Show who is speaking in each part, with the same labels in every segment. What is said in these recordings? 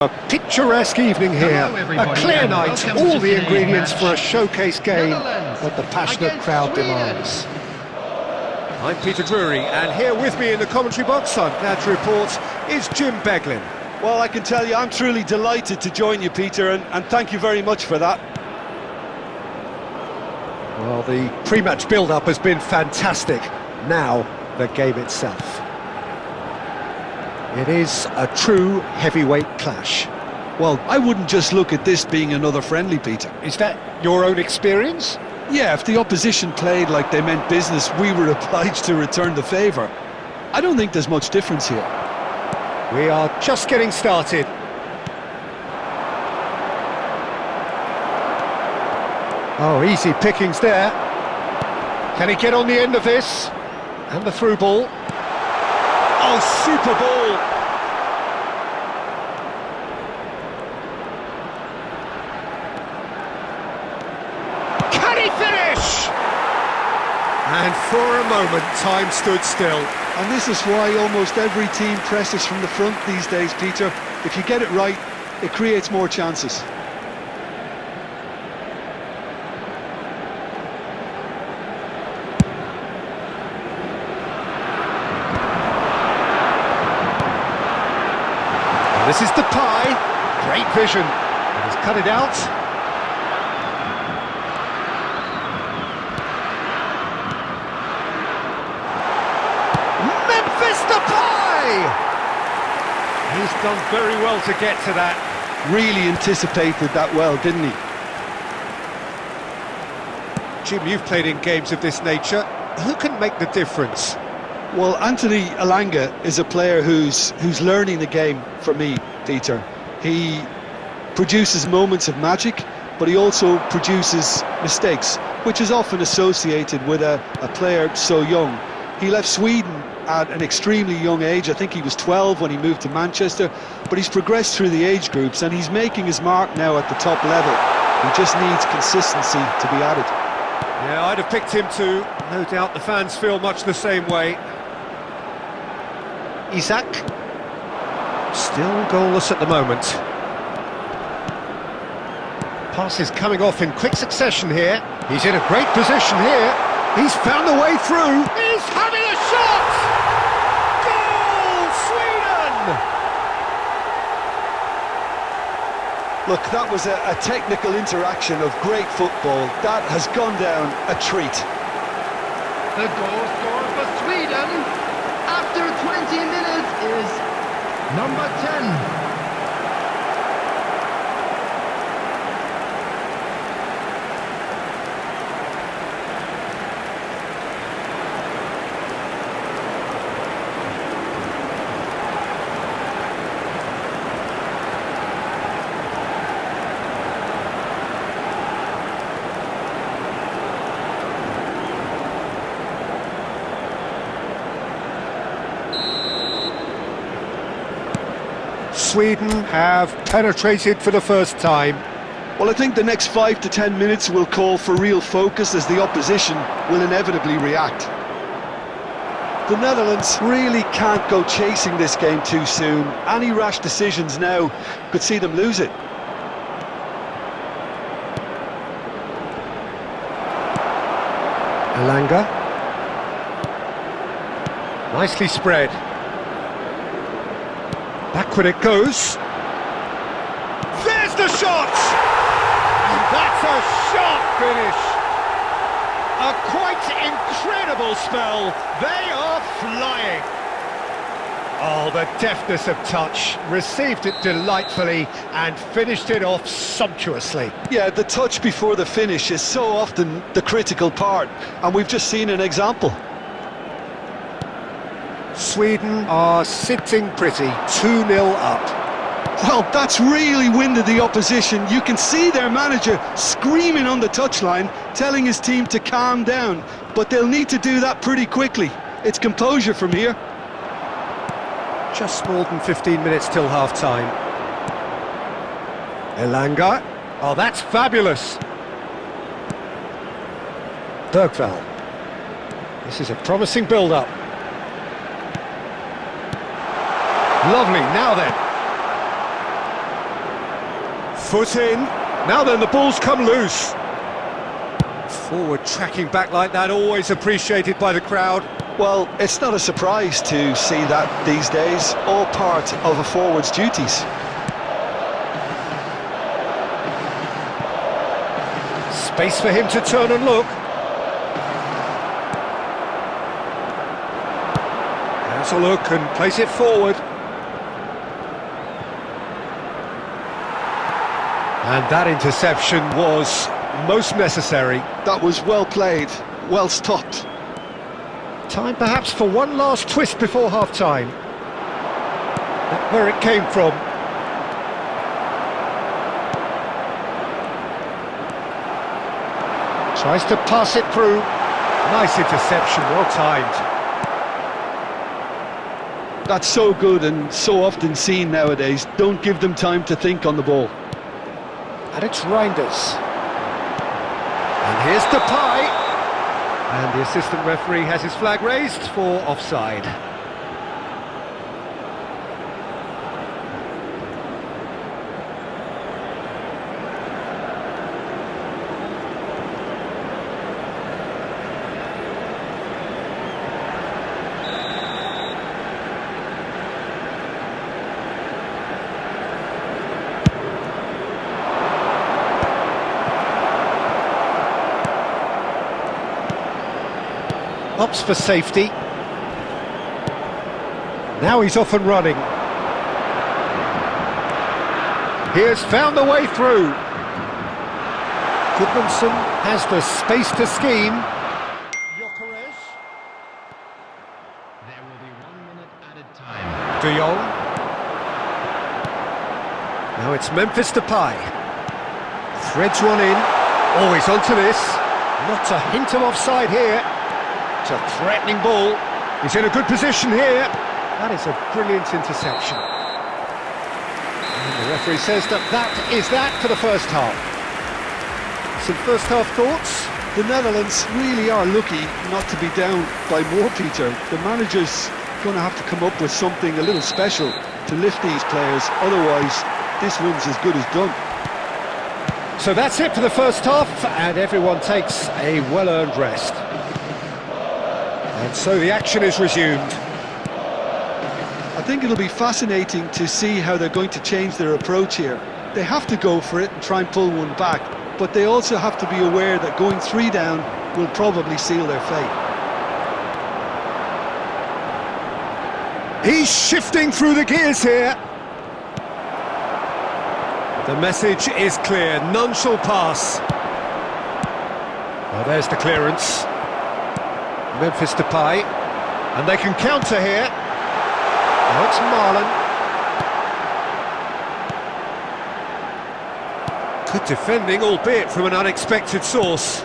Speaker 1: A picturesque evening here, a clear night, all the ingredients for a showcase game that the passionate crowd demands. I'm Peter Drury, and here with me in the commentary box, I'm glad to report, is Jim Beglin.
Speaker 2: Well, I can tell you, I'm truly delighted to join you, Peter, and thank you very much for that.
Speaker 1: Well, the pre-match build-up has been fantastic. Now, the game itself. It is a true heavyweight clash.
Speaker 2: Well, I wouldn't just look at this being another friendly, Peter.
Speaker 1: Is that your own experience?
Speaker 2: Yeah, if the opposition played like they meant business, we were obliged to return the favour. I don't think there's much difference here.
Speaker 1: We are just getting started. Oh, easy pickings there. Can he get on the end of this? And the through ball.
Speaker 2: Oh, super ball!
Speaker 1: Can he finish? And for a moment, time stood still.
Speaker 2: And this is why almost every team presses from the front these days, Peter. If you get it right, it creates more chances.
Speaker 1: This is the pie. Great vision. He's cut it out. Memphis the pie! He's done very well to get to that.
Speaker 2: Really anticipated that well, didn't he?
Speaker 1: Jim, you've played in games of this nature. Who can make the difference?
Speaker 2: Well, Anthony Elanga is a player who's learning the game for me, Peter. He produces moments of magic, but he also produces mistakes, which is often associated with a player so young. He left Sweden at an extremely young age. I think he was 12 when he moved to Manchester, but he's progressed through the age groups and he's making his mark now at the top level. He just needs consistency to be added.
Speaker 1: Yeah, I'd have picked him too. No doubt the fans feel much the same way. Isaac, still goalless at the moment. Pass is coming off in quick succession here. He's in a great position here. He's found a way through. He's having a shot! Goal, Sweden!
Speaker 2: Look, that was a technical interaction of great football. That has gone down a treat.
Speaker 3: The goal scorer for Sweden after 20 minutes is number 10.
Speaker 1: Sweden have penetrated for the first time.
Speaker 2: Well, I think the next 5 to 10 minutes will call for real focus as the opposition will inevitably react. The Netherlands really can't go chasing this game too soon. Any rash decisions now could see them lose it.
Speaker 1: Elanga. Nicely spread. Backward it goes. There's the shot! And that's a sharp finish. A quite incredible spell. They are flying. Oh, the deftness of touch. Received it delightfully and finished it off sumptuously.
Speaker 2: Yeah, the touch before the finish is so often the critical part, and we've just seen an example.
Speaker 1: Sweden are sitting pretty, 2-0 up.
Speaker 2: Well, that's really winded the opposition. You can see their manager screaming on the touchline, telling his team to calm down, but they'll need to do that pretty quickly. It's composure from here.
Speaker 1: Just more than 15 minutes till half-time. Elanga. Oh, that's fabulous. Bergvall. This is a promising build-up. Lovely, now then. Foot in. Now then, the ball's come loose. Forward tracking back like that, always appreciated by the crowd.
Speaker 2: Well, it's not a surprise to see that these days, all part of a forward's duties.
Speaker 1: Space for him to turn and look. Has a look and place it forward. And that interception was most necessary.
Speaker 2: That was well played, well stopped.
Speaker 1: Time perhaps for one last twist before half-time. That's where it came from. Tries to pass it through. Nice interception, well timed.
Speaker 2: That's so good and so often seen nowadays. Don't give them time to think on the ball.
Speaker 1: And it's Reinders. And here's Depay. And the assistant referee has his flag raised for offside. Opts for safety. Now he's off and running. He has found the way through. Goodmanson has the space to scheme.
Speaker 3: There will be 1 minute added time.
Speaker 1: De Jong. Now it's Memphis Depay. Threads one in. Oh, he's onto this. Not a hint of offside here. It's a threatening ball. He's in a good position here. That is a brilliant interception. And the referee says that is that for the first half. Some first half thoughts?
Speaker 2: The Netherlands really are lucky not to be down by more, Peter. The manager's going to have to come up with something a little special to lift these players, otherwise this one's as good as done.
Speaker 1: So that's it for the first half, and everyone takes a well-earned rest. And so the action is resumed.
Speaker 2: I think it'll be fascinating to see how they're going to change their approach here. They have to go for it and try and pull one back, but they also have to be aware that going 3 down will probably seal their fate.
Speaker 1: He's shifting through the gears here. The message is clear, none shall pass. Well, there's the clearance. Memphis Depay, and they can counter here. Now it's Marlon. Good defending, albeit from an unexpected source.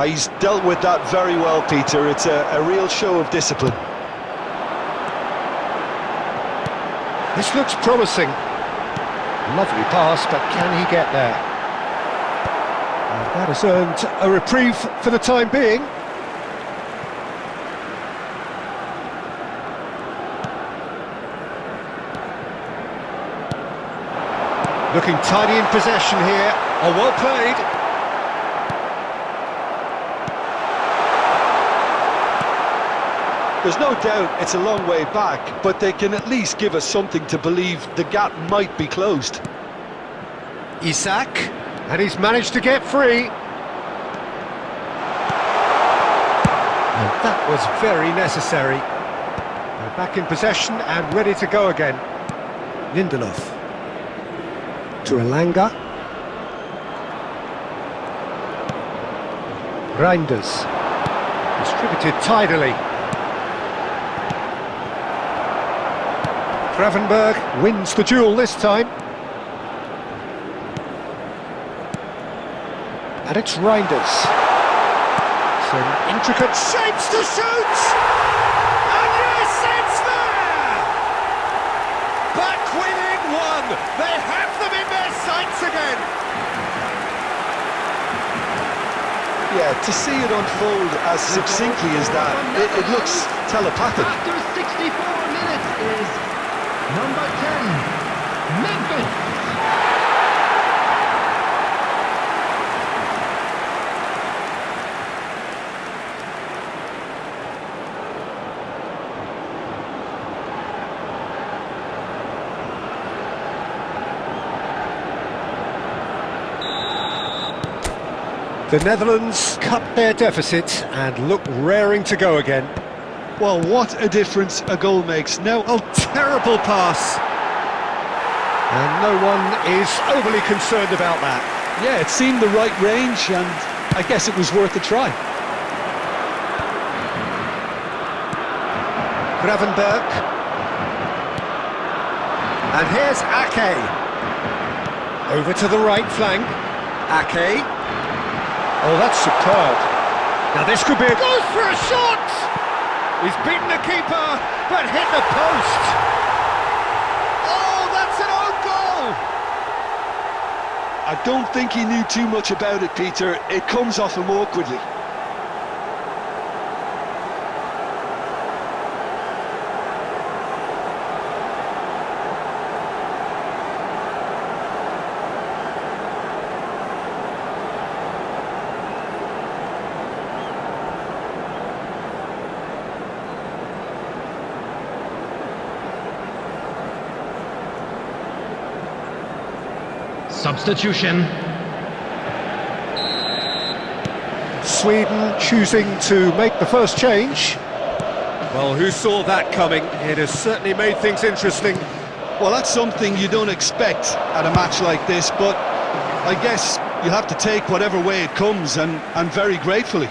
Speaker 2: He's dealt with that very well, Peter. It's a real show of discipline.
Speaker 1: This looks promising. Lovely pass, but can he get there? And that has earned a reprieve for the time being. Looking tidy in possession here. Oh, well played.
Speaker 2: There's no doubt it's a long way back, but they can at least give us something to believe the gap might be closed.
Speaker 1: Isak, and he's managed to get free. And that was very necessary. They're back in possession and ready to go again. Lindelof. To Elanga. Reinders. Distributed tidily. Gravenberg wins the duel this time. And it's Reinders. Some intricate shapes to shoot! And yes, it's there! Back within one! They have them in their sights again!
Speaker 2: Yeah, to see it unfold as succinctly as that, it looks telepathic.
Speaker 3: After 64 minutes is number 10, Memphis.
Speaker 1: The Netherlands cut their deficit and look raring to go again.
Speaker 2: Well, what a difference a goal makes. Now,
Speaker 1: Oh, terrible pass. And no one is overly concerned about that.
Speaker 2: yeah, it seemed the right range, and I guess it was worth a try.
Speaker 1: Gravenberg. And here's Ake. Over to the right flank. Ake. Oh, that's superb. Now this could be a... Goes for a shot! He's beaten the keeper, but hit the post. Oh, that's an own goal!
Speaker 2: I don't think he knew too much about it, Peter. It comes off him awkwardly.
Speaker 3: Substitution.
Speaker 1: Sweden choosing to make the first change. Well, who saw that coming? It has certainly made things interesting.
Speaker 2: Well, that's something you don't expect at a match like this, but I guess you'll have to take whatever way it comes, and very gratefully.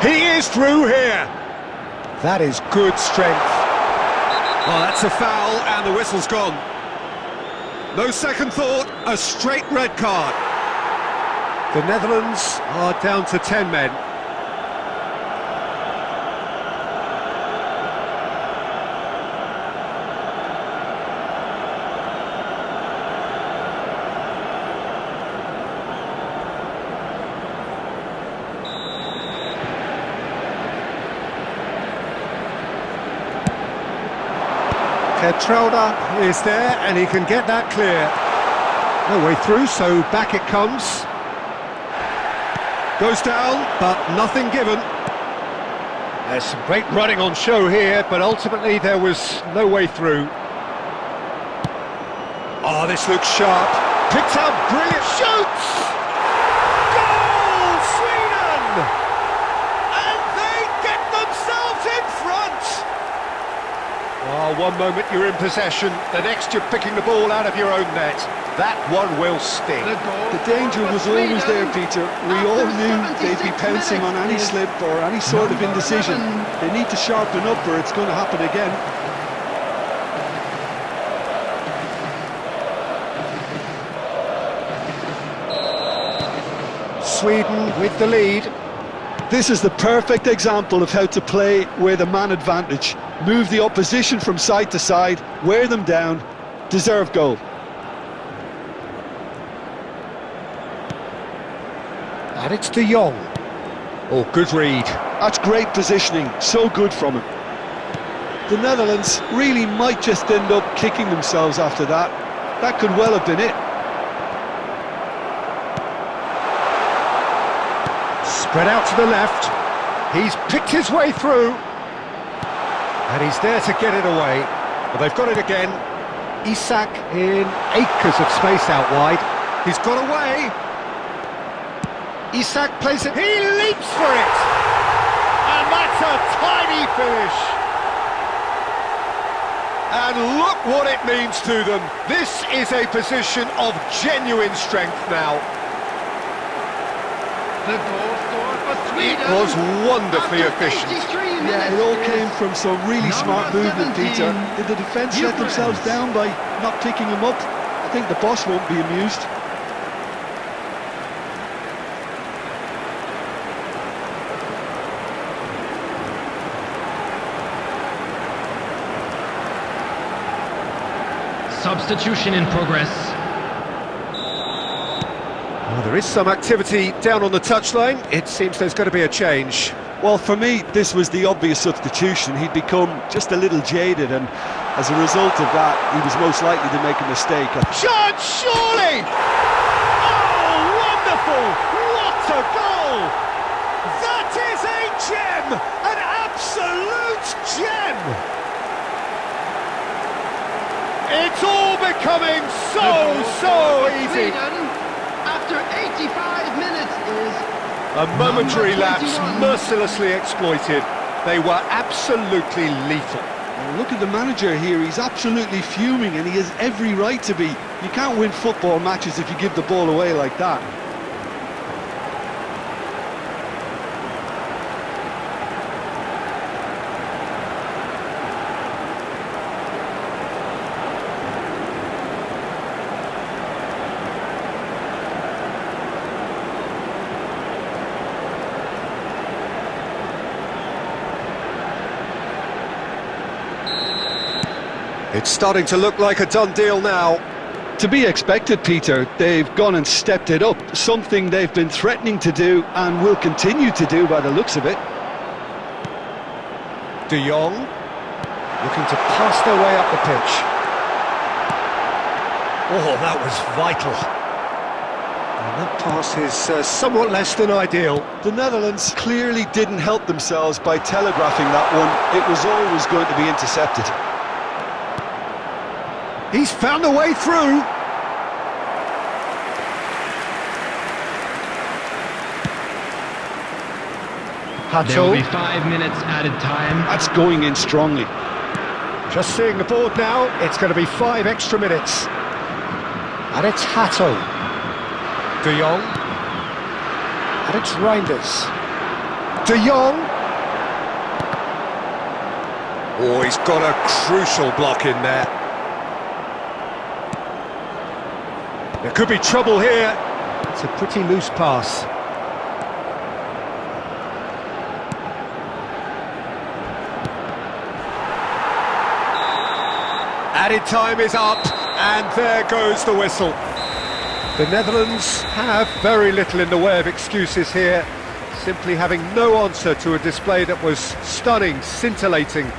Speaker 1: He is through here. That is good strength. Oh, that's a foul, and the whistle's gone. No second thought, a straight red card. The Netherlands are down to 10 men. Petrauda is there, and he can get that clear. No way through, so back it comes. Goes down, but nothing given. There's some great running on show here, but ultimately there was no way through. Oh, this looks sharp. Picked up, brilliant, shoots! Goal, Sweden! And they get themselves in front! Oh, one moment you're in possession, the next you're picking the ball out of your own net. That one will sting.
Speaker 2: The danger was always there, Peter. We all knew they'd be pouncing on any slip or any sort of indecision. They need to sharpen up or it's going to happen again.
Speaker 1: Sweden with the lead.
Speaker 2: This is the perfect example of how to play with a man advantage. Move the opposition from side to side, wear them down, deserve goal.
Speaker 1: And it's De Jong. Oh, good read.
Speaker 2: That's great positioning, so good from him. The Netherlands really might just end up kicking themselves after that. That could well have been it.
Speaker 1: Spread out to the left. He's picked his way through. And he's there to get it away. Well, they've got it again. Isak in acres of space out wide. He's got away. Isak plays it. He leaps for it. And that's a tiny finish. And look what it means to them. This is a position of genuine strength now.
Speaker 3: The goal scored for Sweden.
Speaker 1: It was wonderfully
Speaker 3: After
Speaker 1: efficient.
Speaker 3: 83
Speaker 2: Yeah, it all came from some really smart
Speaker 3: Number
Speaker 2: movement,
Speaker 3: 17,
Speaker 2: Peter. Did the defence let themselves down by not picking him up? I think the boss won't be amused.
Speaker 3: Substitution in progress.
Speaker 1: Oh, there is some activity down on the touchline. It seems there's going to be a change.
Speaker 2: Well, for me, this was the obvious substitution. He'd become just a little jaded, and as a result of that, he was most likely to make a mistake.
Speaker 1: Chance, surely! Oh, wonderful! What a goal! That is a gem! An absolute gem! It's all becoming so easy.
Speaker 3: Sweden, after 85 minutes, is
Speaker 1: A momentary
Speaker 3: number
Speaker 1: lapse
Speaker 3: 21.
Speaker 1: mercilessly exploited. They were absolutely lethal.
Speaker 2: Well, look at the manager here, he's absolutely fuming and he has every right to be. You can't win football matches if you give the ball away like that.
Speaker 1: It's starting to look like a done deal now.
Speaker 2: To be expected, Peter. They've gone and stepped it up, something they've been threatening to do and will continue to do by the looks of it.
Speaker 1: De Jong looking to pass their way up the pitch. Oh, that was vital. And that pass is somewhat less than ideal.
Speaker 2: The Netherlands clearly didn't help themselves by telegraphing that one. It was always going to be intercepted.
Speaker 1: He's found a way through.
Speaker 3: There will be
Speaker 1: Hatto,
Speaker 3: 5 minutes added time.
Speaker 2: That's going in strongly.
Speaker 1: just seeing the board now, it's going to be 5 extra minutes. And it's Hatto. De Jong. And it's Reinders. De Jong. Oh, he's got a crucial block in there. There could be trouble here. It's a pretty loose pass. Added time is up, and there goes the whistle. The Netherlands have very little in the way of excuses here, simply having no answer to a display that was stunning, scintillating,